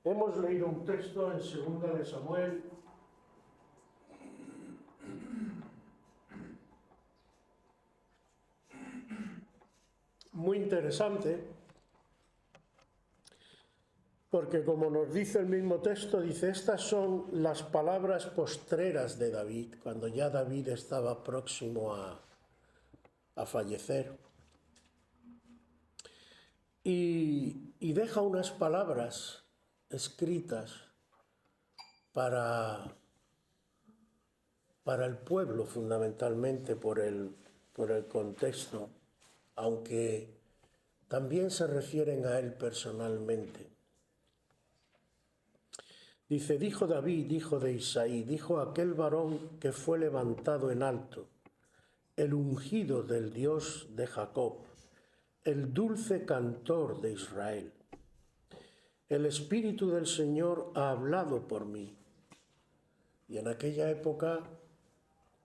Hemos leído un texto en 2 de Samuel, muy interesante, porque como nos dice el mismo texto, dice, estas son las palabras postreras de David, cuando ya David estaba próximo a fallecer. Y deja unas palabras escritas para el pueblo, fundamentalmente por el contexto, aunque también se refieren a él personalmente. Dice, dijo David, hijo de Isaí, dijo aquel varón que fue levantado en alto, el ungido del Dios de Jacob, el dulce cantor de Israel. El Espíritu del Señor ha hablado por mí. Y en aquella época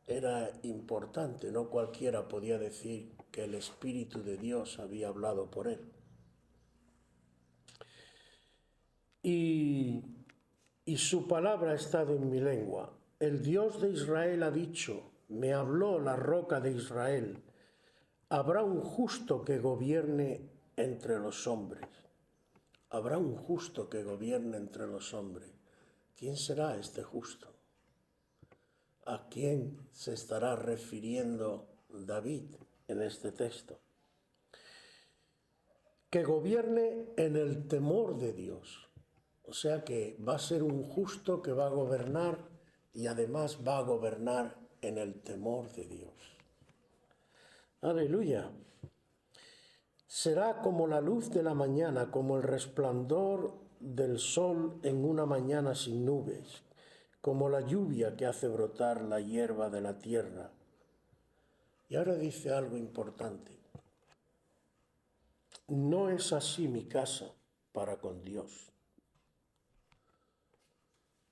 era importante, no cualquiera podía decir que el Espíritu de Dios había hablado por él. Y su palabra ha estado en mi lengua. El Dios de Israel ha dicho, me habló la roca de Israel, habrá un justo que gobierne entre los hombres. Habrá un justo que gobierne entre los hombres. ¿Quién será este justo? ¿A quién se estará refiriendo David en este texto? Que gobierne en el temor de Dios. O sea que va a ser un justo que va a gobernar y además va a gobernar en el temor de Dios. Aleluya. Será como la luz de la mañana, como el resplandor del sol en una mañana sin nubes, como la lluvia que hace brotar la hierba de la tierra. Y ahora dice algo importante. No es así mi casa para con Dios.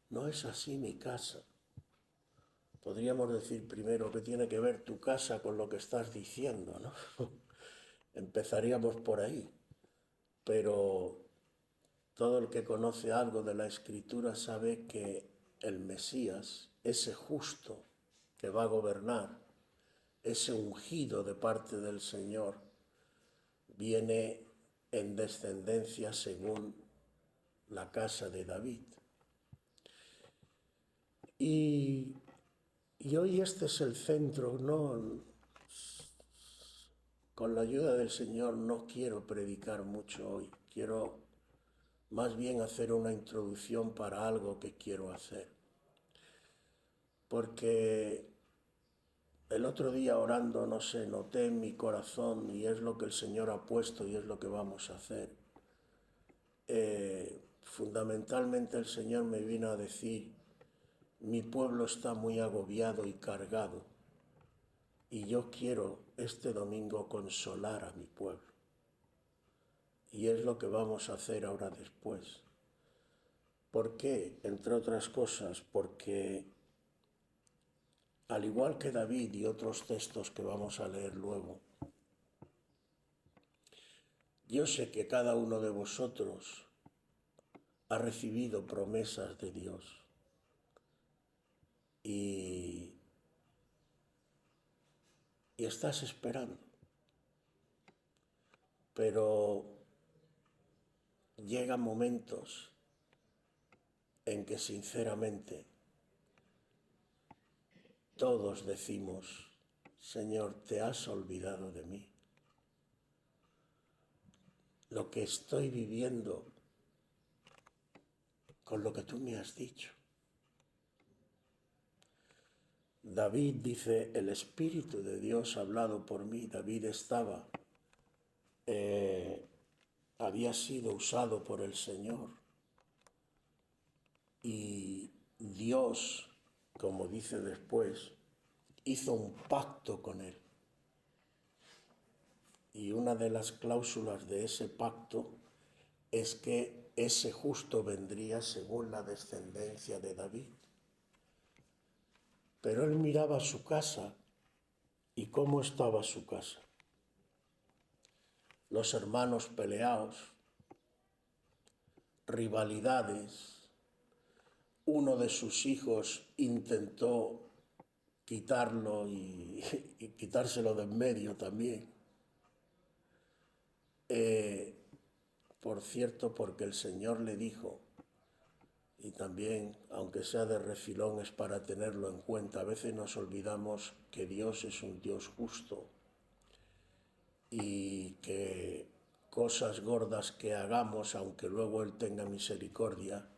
No es así mi casa. Podríamos decir primero que tiene que ver tu casa con lo que estás diciendo, ¿no? Empezaríamos por ahí. Pero todo el que conoce algo de la Escritura sabe que el Mesías, ese justo que va a gobernar, ese ungido de parte del Señor, viene en descendencia según la casa de David. Y hoy este es el centro, ¿no? Con la ayuda del Señor no quiero predicar mucho hoy, quiero más bien hacer una introducción para algo que quiero hacer. Porque el otro día orando, no sé, noté en mi corazón, y es lo que el Señor ha puesto y es lo que vamos a hacer. Fundamentalmente el Señor me vino a decir, mi pueblo está muy agobiado y cargado, y yo quiero este domingo consolar a mi pueblo. Y es lo que vamos a hacer ahora después. ¿Por qué? Entre otras cosas, porque al igual que David y otros textos que vamos a leer luego, yo sé que cada uno de vosotros ha recibido promesas de Dios y estás esperando. Pero llegan momentos en que sinceramente todos decimos, Señor, ¿te has olvidado de mí? Lo que estoy viviendo con lo que tú me has dicho. David dice, el Espíritu de Dios ha hablado por mí. David había sido usado por el Señor. Y Dios, como dice después, hizo un pacto con él. Y una de las cláusulas de ese pacto es que ese justo vendría según la descendencia de David. Pero él miraba su casa y cómo estaba su casa. Los hermanos peleados, rivalidades. Uno de sus hijos intentó quitarlo y quitárselo de en medio también. Por cierto, porque el Señor le dijo, y también, aunque sea de refilón, es para tenerlo en cuenta, a veces nos olvidamos que Dios es un Dios justo y que cosas gordas que hagamos, aunque luego Él tenga misericordia,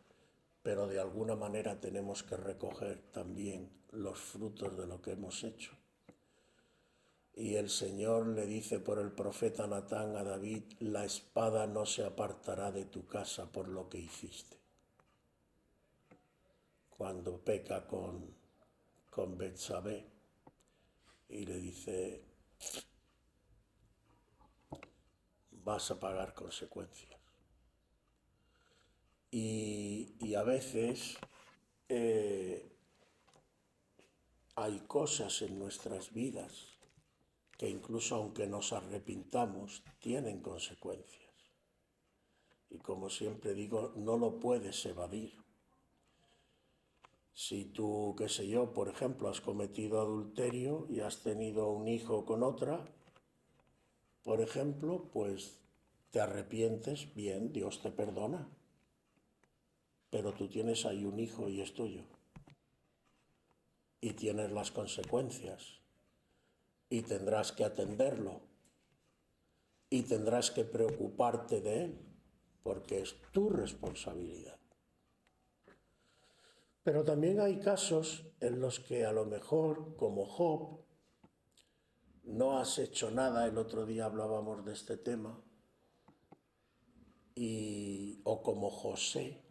pero de alguna manera tenemos que recoger también los frutos de lo que hemos hecho. Y el Señor le dice por el profeta Natán a David, la espada no se apartará de tu casa por lo que hiciste. Cuando peca con Betsabé y le dice, vas a pagar consecuencias. Y a veces hay cosas en nuestras vidas que incluso aunque nos arrepintamos, tienen consecuencias. Y como siempre digo, no lo puedes evadir. Si tú, qué sé yo, por ejemplo, has cometido adulterio y has tenido un hijo con otra, por ejemplo, pues te arrepientes, bien, Dios te perdona. Pero tú tienes ahí un hijo y es tuyo. Y tienes las consecuencias. Y tendrás que atenderlo. Y tendrás que preocuparte de él, porque es tu responsabilidad. Pero también hay casos en los que a lo mejor, como Job, no has hecho nada, el otro día hablábamos de este tema, o como José,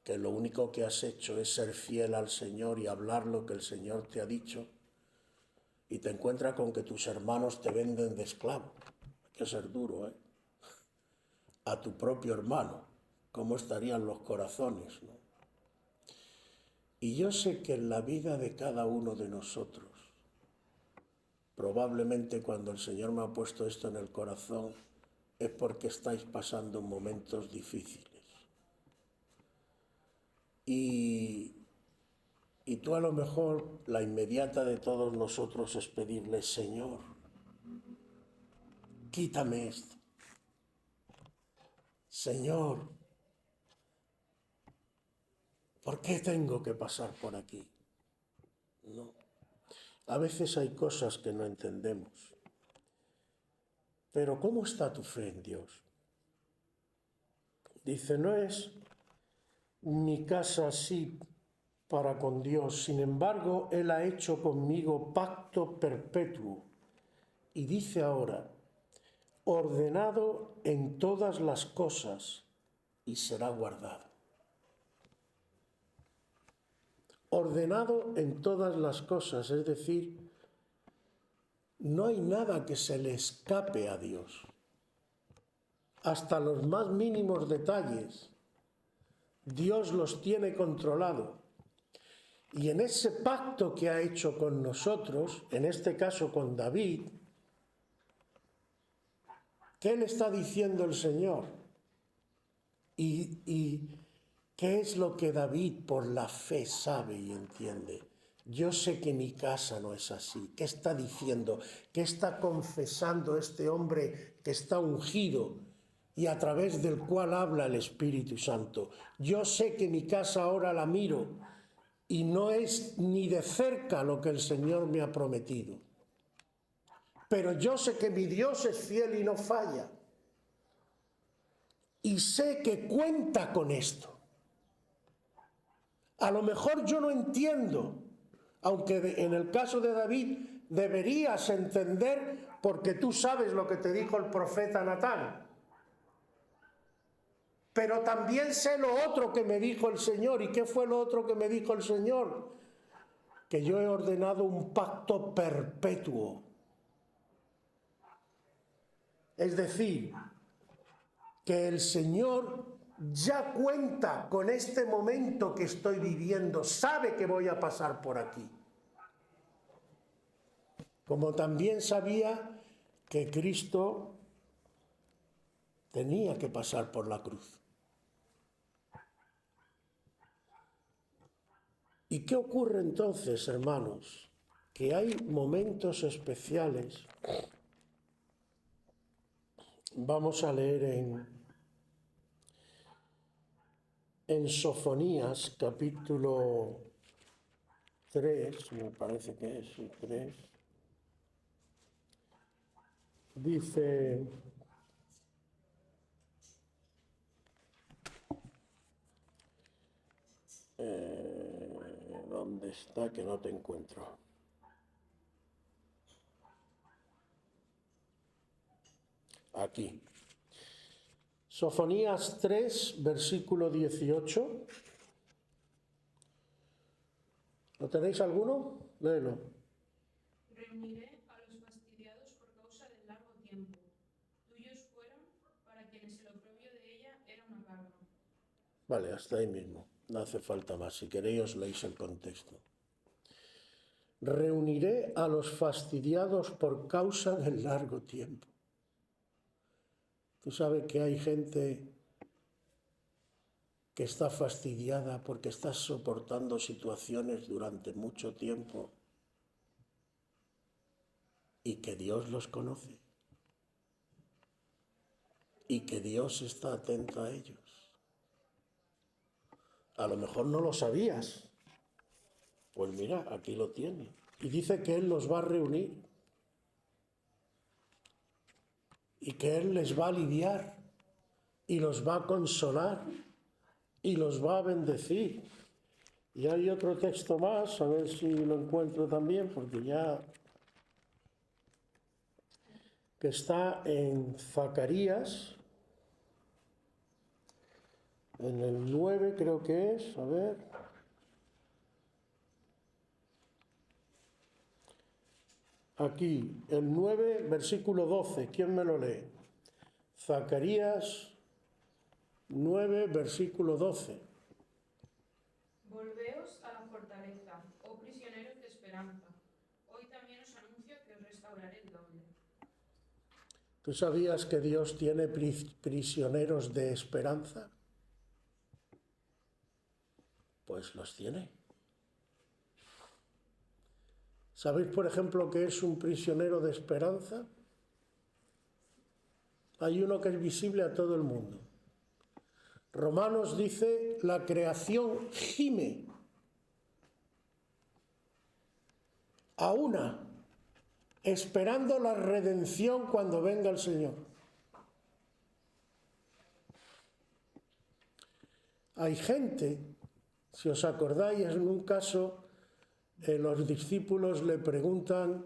que lo único que has hecho es ser fiel al Señor y hablar lo que el Señor te ha dicho, y te encuentras con que tus hermanos te venden de esclavo. Hay que ser duro, ¿eh? A tu propio hermano. ¿Cómo estarían los corazones, no? Y yo sé que en la vida de cada uno de nosotros, probablemente cuando el Señor me ha puesto esto en el corazón, es porque estáis pasando momentos difíciles. Y tú a lo mejor, la inmediata de todos nosotros es pedirle, Señor, quítame esto. Señor, ¿por qué tengo que pasar por aquí? No. A veces hay cosas que no entendemos. Pero ¿cómo está tu fe en Dios? Dice, no es mi casa así para con Dios, sin embargo, Él ha hecho conmigo pacto perpetuo. Y dice ahora, ordenado en todas las cosas y será guardado. Ordenado en todas las cosas, es decir, no hay nada que se le escape a Dios. Hasta los más mínimos detalles, Dios los tiene controlados. Y en ese pacto que ha hecho con nosotros, en este caso con David, ¿qué le está diciendo el Señor? ¿Y qué es lo que David por la fe sabe y entiende? Yo sé que mi casa no es así. ¿Qué está diciendo? ¿Qué está confesando este hombre que está ungido y a través del cual habla el Espíritu Santo? Yo sé que mi casa ahora la miro y no es ni de cerca lo que el Señor me ha prometido. Pero yo sé que mi Dios es fiel y no falla. Y sé que cuenta con esto. A lo mejor yo no entiendo, aunque en el caso de David deberías entender porque tú sabes lo que te dijo el profeta Natán. Pero también sé lo otro que me dijo el Señor. ¿Y qué fue lo otro que me dijo el Señor? Que yo he ordenado un pacto perpetuo. Es decir, que el Señor ya cuenta con este momento que estoy viviendo, sabe que voy a pasar por aquí. Como también sabía que Cristo tenía que pasar por la cruz. ¿Y qué ocurre entonces, hermanos? Que hay momentos especiales. Vamos a leer en Sofonías, capítulo 3, me parece que es el 3. Dice... ¿dónde está? Que no te encuentro. Aquí. Sofonías 3, versículo 18. ¿Lo tenéis alguno? Léelo. Reuniré a los fastidiados por causa del largo tiempo. Tuyos fueron, para quienes el oprobio de ella era una carga. Vale, hasta ahí mismo. No hace falta más. Si queréis os leéis el contexto. Reuniré a los fastidiados por causa del largo tiempo. Tú sabes que hay gente que está fastidiada porque está soportando situaciones durante mucho tiempo y que Dios los conoce y que Dios está atento a ellos. A lo mejor no lo sabías. Pues mira, aquí lo tiene. Y dice que Él los va a reunir y que Él les va a aliviar y los va a consolar y los va a bendecir. Y hay otro texto más, a ver si lo encuentro también, porque ya... que está en Zacarías, en el 9 creo que es, a ver... Aquí, el 9, versículo 12, ¿quién me lo lee? Zacarías 9, versículo 12. Volveos a la fortaleza, oh prisioneros de esperanza. Hoy también os anuncio que os restauraré el doble. ¿Tú sabías que Dios tiene prisioneros de esperanza? Pues los tiene. ¿Sabéis, por ejemplo, qué es un prisionero de esperanza? Hay uno que es visible a todo el mundo. Romanos dice, la creación gime a una, esperando la redención cuando venga el Señor. Hay gente, si os acordáis, en un caso, los discípulos le preguntan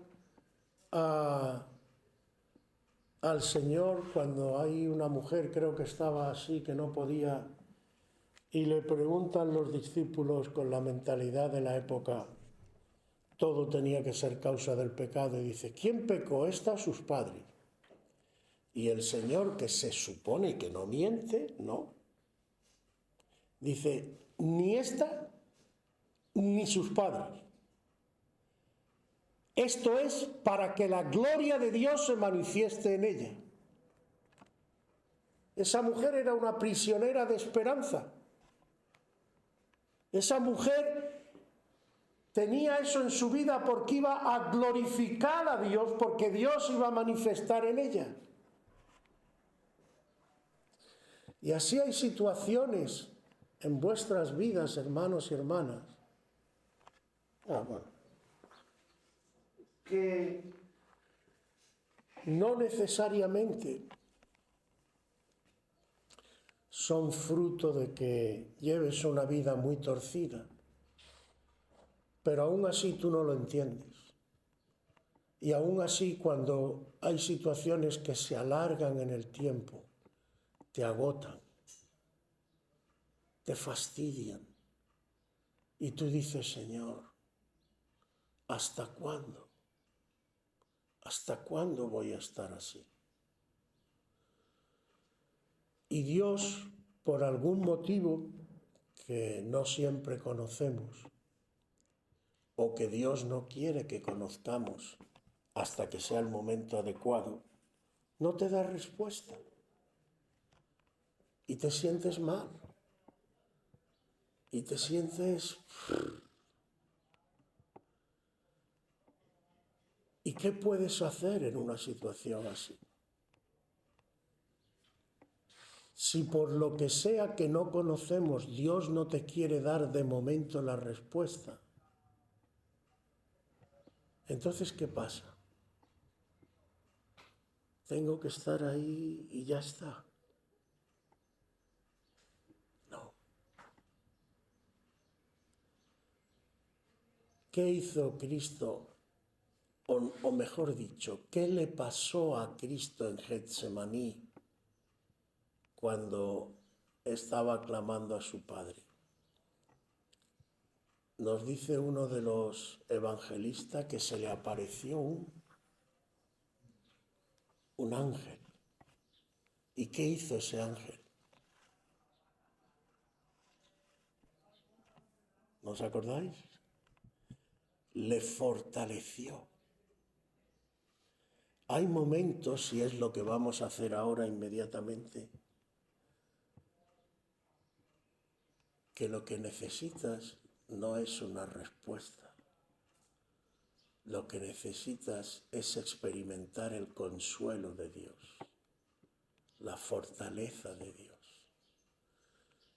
al Señor, cuando hay una mujer, creo que estaba así, que no podía, y le preguntan los discípulos con la mentalidad de la época, todo tenía que ser causa del pecado, y dice, ¿quién pecó, esta o sus padres? Y el Señor, que se supone que no miente, no, dice, ni esta ni sus padres. Esto es para que la gloria de Dios se manifieste en ella. Esa mujer era una prisionera de esperanza. Esa mujer tenía eso en su vida porque iba a glorificar a Dios, porque Dios iba a manifestar en ella. Y así hay situaciones en vuestras vidas, hermanos y hermanas, que no necesariamente son fruto de que lleves una vida muy torcida, pero aún así tú no lo entiendes. Y aún así, cuando hay situaciones que se alargan en el tiempo, te agotan, te fastidian, y tú dices, Señor, ¿hasta cuándo? ¿Hasta cuándo voy a estar así? Y Dios, por algún motivo que no siempre conocemos, o que Dios no quiere que conozcamos hasta que sea el momento adecuado, no te da respuesta. Y te sientes mal. Y te sientes ¿Qué puedes hacer en una situación así? Si por lo que sea que no conocemos, Dios no te quiere dar de momento la respuesta, entonces, ¿qué pasa? Tengo que estar ahí y ya está. No. ¿Qué hizo Cristo? O mejor dicho, ¿qué le pasó a Cristo en Getsemaní cuando estaba clamando a su Padre? Nos dice uno de los evangelistas que se le apareció un ángel. ¿Y qué hizo ese ángel? ¿No os acordáis? Le fortaleció. Hay momentos, y es lo que vamos a hacer ahora inmediatamente, que lo que necesitas no es una respuesta. Lo que necesitas es experimentar el consuelo de Dios, la fortaleza de Dios.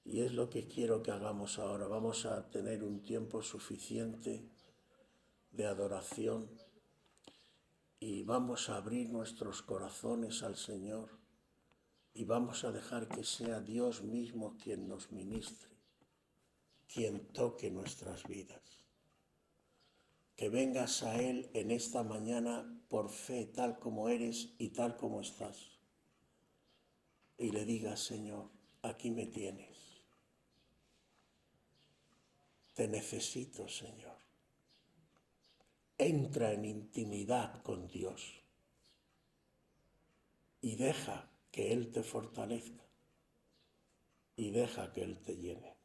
Y es lo que quiero que hagamos ahora. Vamos a tener un tiempo suficiente de adoración y vamos a abrir nuestros corazones al Señor y vamos a dejar que sea Dios mismo quien nos ministre, quien toque nuestras vidas. Que vengas a Él en esta mañana por fe, tal como eres y tal como estás. Y le digas, Señor, aquí me tienes. Te necesito, Señor. Entra en intimidad con Dios y deja que Él te fortalezca y deja que Él te llene.